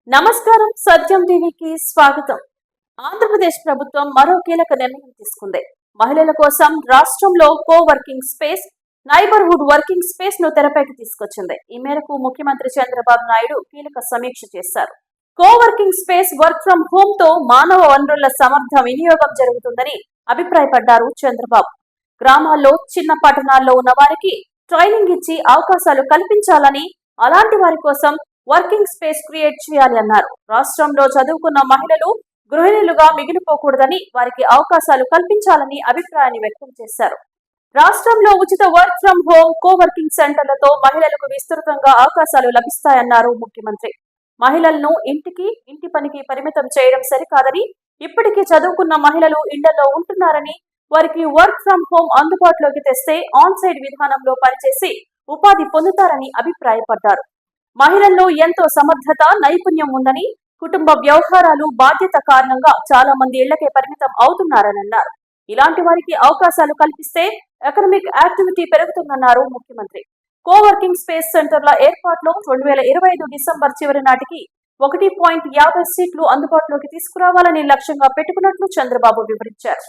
నమస్కారం. సత్యం టీవీకి స్వాగతం. ఆంధ్రప్రదేశ్ ప్రభుత్వం మరో కీలక నిర్ణయం తీసుకుంది. మహిళల కోసం రాష్ట్రంలో co working space, neighbourhood working space ను తెరపైకి తీసుకొచ్చింది. ఈ మేరకు ముఖ్యమంత్రి చంద్రబాబు నాయుడు కీలక సమీక్ష చేశారు. Co working space, work from home తో మానవ వనరుల సమర్థ వినియోగం జరుగుతుందని అభిప్రాయపడ్డారు చంద్రబాబు. గ్రామాల్లో, చిన్న పట్టణాల్లో ఉన్న వారికి ట్రైనింగ్ ఇచ్చి అవకాశాలు కల్పించాలని, అలాంటి వారి కోసం వర్కింగ్ స్పేస్ క్రియేట్ చేయాలి అన్నారు. రాష్ట్రంలో చదువుకున్న మహిళలు గృహిణులుగా మిగిలిపోకూడదని, వారికి అవకాశాలు కల్పించాలని అభిప్రాయాన్ని వ్యక్తం చేశారు. రాష్ట్రంలో ఉచిత work from home, co working సెంటర్లతో మహిళలకు విస్తృతంగా అవకాశాలు లభిస్తాయన్నారు ముఖ్యమంత్రి. మహిళలను ఇంటి పనికి పరిమితం చేయడం సరికాదని, ఇప్పటికీ చదువుకున్న మహిళలు ఇళ్లలో ఉంటున్నారని, వారికి వర్క్ ఫ్రం హోమ్ అందుబాటులోకి తెస్తే ఆన్ సైడ్ విధానంలో పనిచేసి ఉపాధి పొందుతారని అభిప్రాయపడ్డారు. మహిళల్లో ఎంతో సమర్థత, నైపుణ్యం ఉందని, కుటుంబ వ్యవహారాలు, బాధ్యత కారణంగా చాలా మంది ఇళ్లకే పరిమితం అవుతున్నారని అన్నారు. ఇలాంటి వారికి అవకాశాలు కల్పిస్తే ఎకనామిక్ యాక్టివిటీ పెరుగుతుందన్నారు ముఖ్యమంత్రి. కో వర్కింగ్ స్పేస్ సెంటర్ల ఏర్పాటులో 2025 డిసెంబర్ చివరి నాటికి 1.50 సీట్లు అందుబాటులోకి తీసుకురావాలని లక్ష్యంగా పెట్టుకున్నట్లు చంద్రబాబు వివరించారు.